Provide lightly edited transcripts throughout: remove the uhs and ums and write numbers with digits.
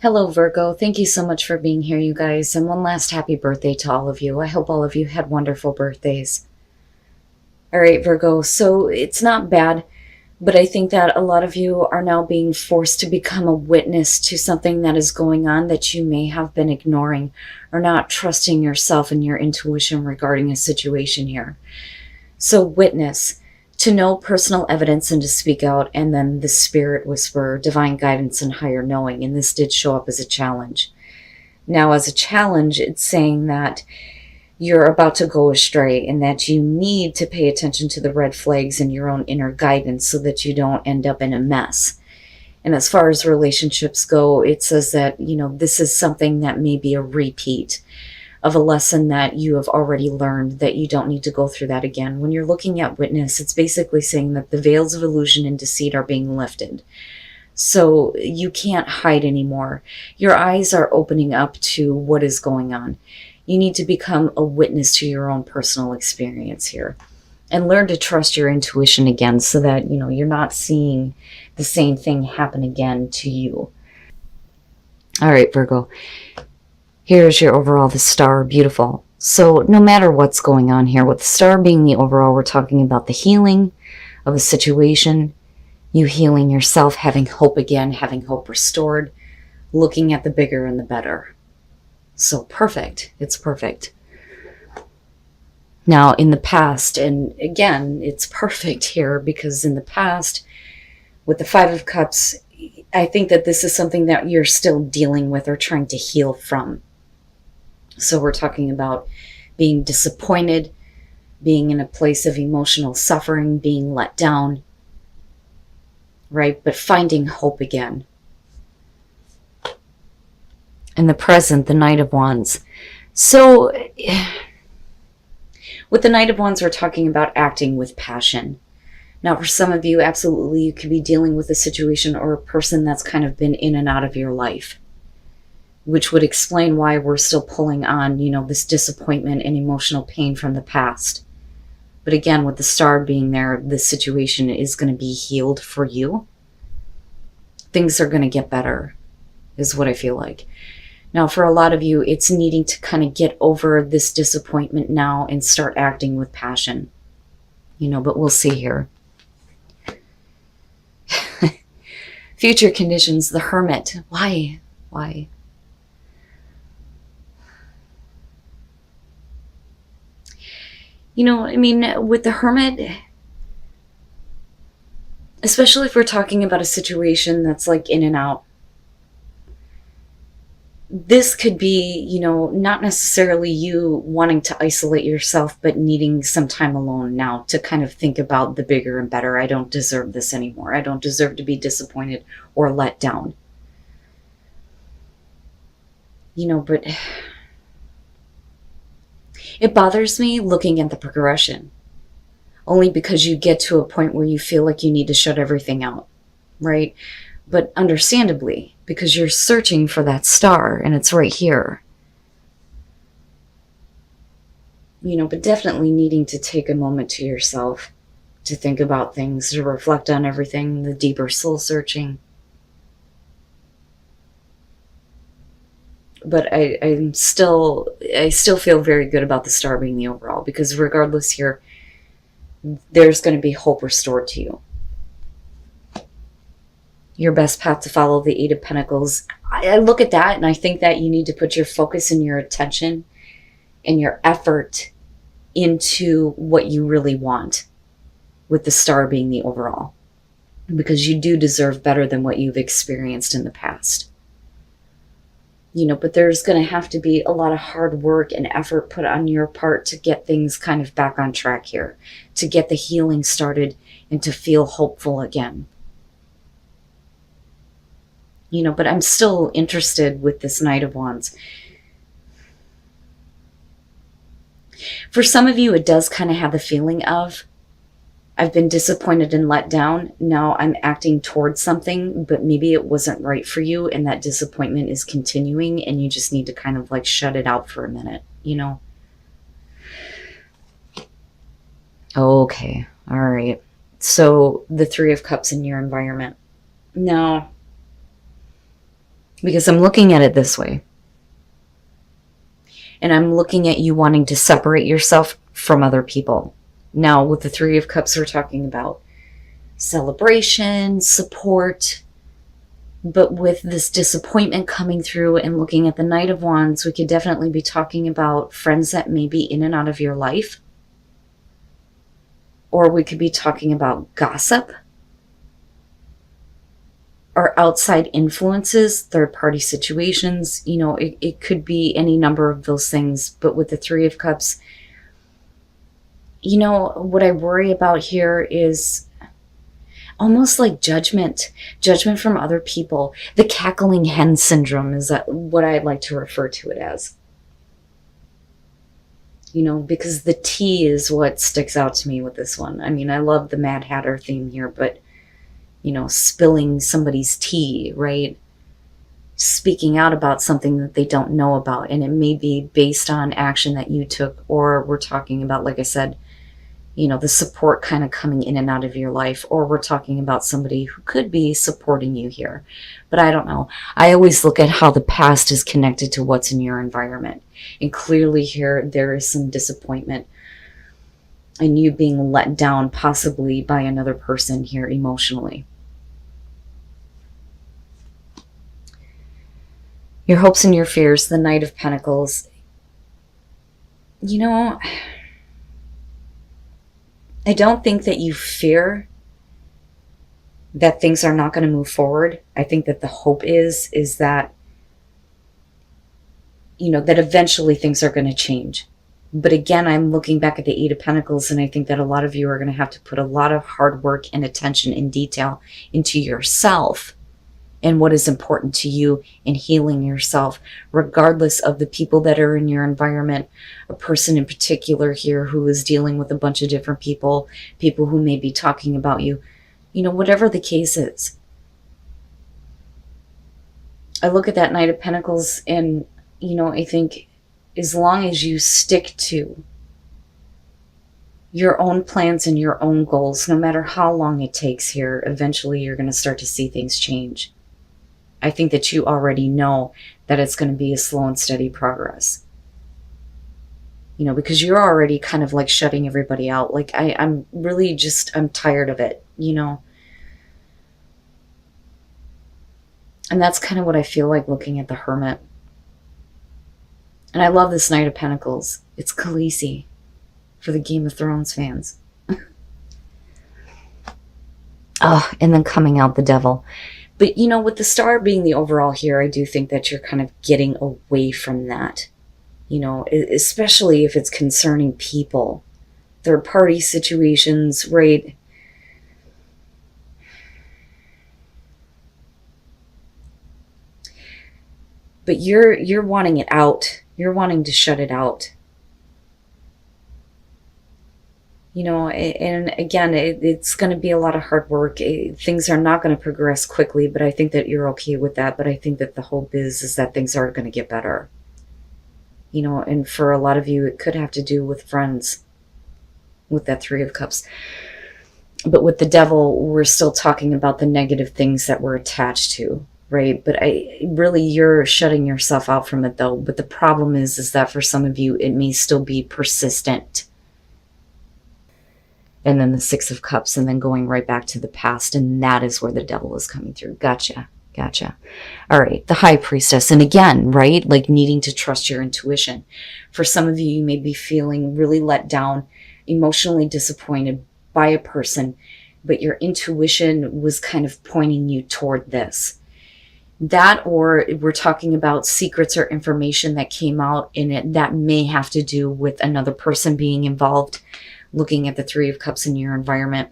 Hello, Virgo. Thank you so much for being here, you guys. And one last happy birthday to all of you. I hope all of you had wonderful birthdays. All right, Virgo. So it's not bad, but I think that a lot of you are now being forced to become a witness to something that is going on that you may have been ignoring or not trusting yourself and your intuition regarding a situation here. So, witness. To know personal evidence and to speak out, and then the spirit whisperer, divine guidance, and higher knowing. And this did show up as a challenge. Now, as a challenge, it's saying that you're about to go astray and that you need to pay attention to the red flags in your own inner guidance so that you don't end up in a mess. And as far as relationships go, it says that, this is something that may be a repeat of a lesson that you have already learned, that you don't need to go through that again. When you're looking at witness, it's basically saying that the veils of illusion and deceit are being lifted. So you can't hide anymore. Your eyes are opening up to what is going on. You need to become a witness to your own personal experience here and learn to trust your intuition again so that, you're not seeing the same thing happen again to you. All right, Virgo. Here's your overall, the star, beautiful. So no matter what's going on here, with the star being the overall, we're talking about the healing of a situation, you healing yourself, having hope again, having hope restored, looking at the bigger and the better. So perfect. It's perfect. Now, in the past, and again, it's perfect here because in the past, with the Five of Cups, I think that this is something that you're still dealing with or trying to heal from. So we're talking about being disappointed, being in a place of emotional suffering, being let down, right? But finding hope again. In the present, the Knight of Wands. So with the Knight of Wands, we're talking about acting with passion. Now, for some of you, absolutely, you could be dealing with a situation or a person that's kind of been in and out of your life, which would explain why we're still pulling on, this disappointment and emotional pain from the past. But again, with the star being there, this situation is going to be healed for you. Things are going to get better, is what I feel like. Now, for a lot of you, it's needing to kind of get over this disappointment now and start acting with passion. But we'll see here. Future conditions, the Hermit. Why? With the Hermit, especially if we're talking about a situation that's like in and out, this could be, not necessarily you wanting to isolate yourself, but needing some time alone now to kind of think about the bigger and better. I don't deserve this anymore. I don't deserve to be disappointed or let down. But it bothers me looking at the progression, only because you get to a point where you feel like you need to shut everything out, right? But understandably, because you're searching for that star and it's right here. But definitely needing to take a moment to yourself to think about things, to reflect on everything, the deeper soul searching. But I still feel very good about the star being the overall, because regardless here, there's going to be hope restored to you. Your best path to follow, the Eight of Pentacles. I look at that and I think that you need to put your focus and your attention and your effort into what you really want, with the star being the overall, because you do deserve better than what you've experienced in the past. But there's going to have to be a lot of hard work and effort put on your part to get things kind of back on track here, to get the healing started and to feel hopeful again. But I'm still interested with this Knight of Wands. For some of you, it does kind of have the feeling of, I've been disappointed and let down. Now I'm acting towards something, but maybe it wasn't right for you, and that disappointment is continuing, and you just need to kind of like shut it out for a minute, Okay, all right. So the Three of Cups in your environment. Now, Because I'm looking at it this way. And I'm looking at you wanting to separate yourself from other people. Now, with the Three of Cups, we're talking about celebration, support. But with this disappointment coming through and looking at the Knight of Wands, we could definitely be talking about friends that may be in and out of your life. Or we could be talking about gossip. Or outside influences, third-party situations. You know, it could be any number of those things. But with the Three of Cups, you know, what I worry about here is almost like judgment from other people. The cackling hen syndrome is that what I'd like to refer to it as. You know, because the tea is what sticks out to me with this one. I mean, I love the Mad Hatter theme here, but you know, spilling somebody's tea, right? Speaking out about something that they don't know about. And it may be based on action that you took, or we're talking about, like I said, you know, the support kind of coming in and out of your life, or we're talking about somebody who could be supporting you here. But I don't know. I always look at how the past is connected to what's in your environment. And clearly here, there is some disappointment and you being let down possibly by another person here emotionally. Your hopes and your fears, the Knight of Pentacles. You know, I don't think that you fear that things are not going to move forward. I think that the hope is that, you know, that eventually things are going to change. But again, I'm looking back at the Eight of Pentacles, and I think that a lot of you are going to have to put a lot of hard work and attention and detail into yourself and what is important to you in healing yourself, regardless of the people that are in your environment. A person in particular here who is dealing with a bunch of different people who may be talking about you, you know, whatever the case is. I look at that Knight of Pentacles and, you know, I think as long as you stick to your own plans and your own goals, no matter how long it takes here, eventually you're going to start to see things change. I think that you already know that it's going to be a slow and steady progress. You know, because you're already kind of like shutting everybody out. Like I'm really just, I'm tired of it, you know. And that's kind of what I feel like looking at the Hermit. And I love this Knight of Pentacles. It's Khaleesi for the Game of Thrones fans. Oh, and then coming out the Devil. But, you know, with the Star being the overall here, I do think that you're kind of getting away from that. You know, especially if it's concerning people. Third-party situations, right? But you're wanting it out. You're wanting to shut it out. You know, and again, it's going to be a lot of hard work. Things are not going to progress quickly, but I think that you're okay with that. But I think that the hope is that things are going to get better. You know, and for a lot of you, it could have to do with friends, with that Three of Cups. But with the Devil, we're still talking about the negative things that we're attached to, right? But you're shutting yourself out from it, though. But the problem is that for some of you, it may still be persistent. And then the Six of Cups, and then going right back to the past. And that is where the Devil is coming through. Gotcha. All right, the High Priestess. And again, right, like needing to trust your intuition. For some of you, you may be feeling really let down, emotionally disappointed by a person, but your intuition was kind of pointing you toward this. That, or we're talking about secrets or information that came out in it that may have to do with another person being involved. Looking at the Three of Cups in your environment,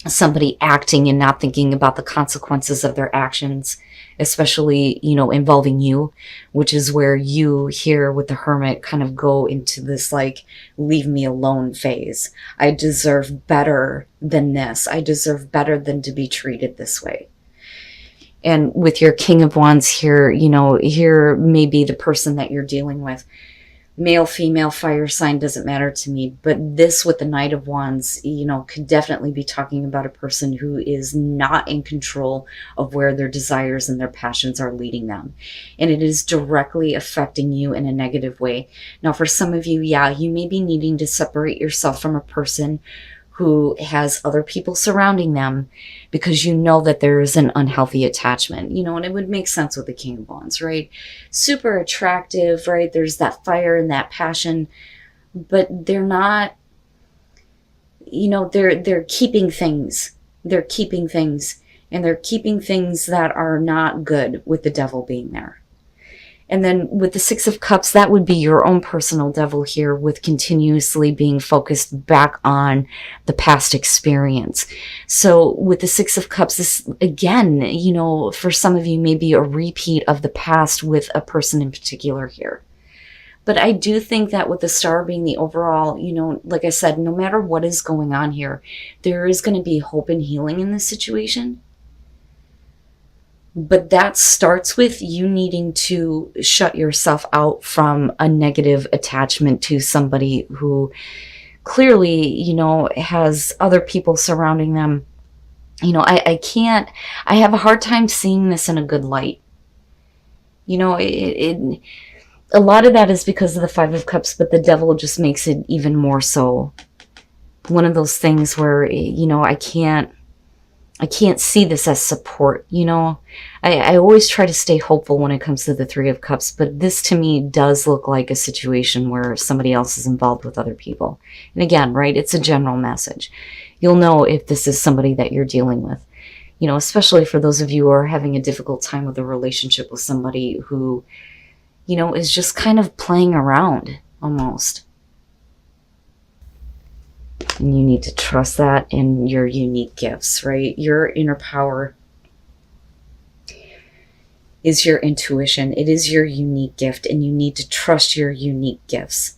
somebody acting and not thinking about the consequences of their actions, especially, you know, involving you, which is where you here with the Hermit kind of go into this like, leave me alone phase. I deserve better than this. I deserve better than to be treated this way. And with your King of Wands here, you know, here may be the person that you're dealing with Male, female, fire sign, doesn't matter to me. But this with the Knight of Wands, could definitely be talking about a person who is not in control of where their desires and their passions are leading them. And it is directly affecting you in a negative way. Now, for some of you, yeah, you may be needing to separate yourself from a person who has other people surrounding them because you know that there is an unhealthy attachment, and it would make sense with the King of Wands, right? Super attractive, right? There's that fire and that passion, but they're not, they're keeping things. They're keeping things, and they're keeping things that are not good with the devil being there. And then with the Six of Cups, that would be your own personal devil here, with continuously being focused back on the past experience. So with the Six of Cups, this, again, for some of you, may be a repeat of the past with a person in particular here. But I do think that with the Star being the overall, like I said, no matter what is going on here, there is going to be hope and healing in this situation. But that starts with you needing to shut yourself out from a negative attachment to somebody who clearly, has other people surrounding them. I have a hard time seeing this in a good light. A lot of that is because of the Five of Cups, but the devil just makes it even more so. One of those things where, I can't see this as support, I always try to stay hopeful when it comes to the Three of Cups, but this to me does look like a situation where somebody else is involved with other people. And again, right, it's a general message. You'll know if this is somebody that you're dealing with, especially for those of you who are having a difficult time with a relationship with somebody who, is just kind of playing around almost. And you need to trust that in your unique gifts, right? Your inner power is your intuition. It is your unique gift, and you need to trust your unique gifts.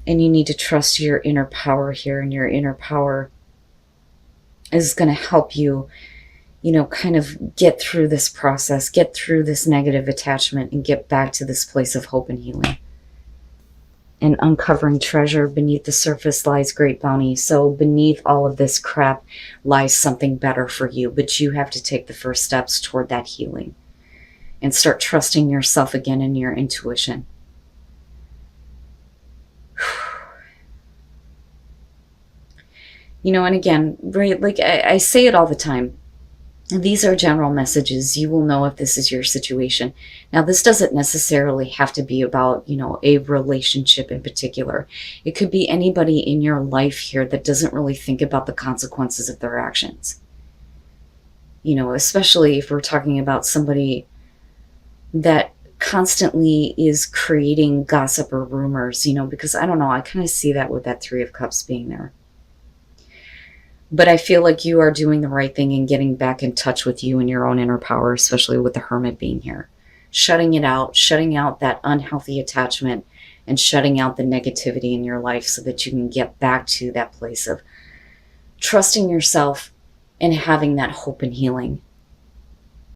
And you need to trust your inner power here, and your inner power is going to help you, kind of get through this process, get through this negative attachment, and get back to this place of hope and healing. And uncovering treasure beneath the surface lies great bounty. So beneath all of this crap lies something better for you, but you have to take the first steps toward that healing and start trusting yourself again and your intuition. And again, right, like I say it all the time, these are general messages. You will know if this is your situation. Now, this doesn't necessarily have to be about, a relationship in particular. It could be anybody in your life here that doesn't really think about the consequences of their actions. Especially if we're talking about somebody that constantly is creating gossip or rumors, because I don't know, I kind of see that with that Three of Cups being there. But I feel like you are doing the right thing and getting back in touch with you and your own inner power, especially with the Hermit being here. Shutting it out, shutting out that unhealthy attachment, and shutting out the negativity in your life so that you can get back to that place of trusting yourself and having that hope and healing.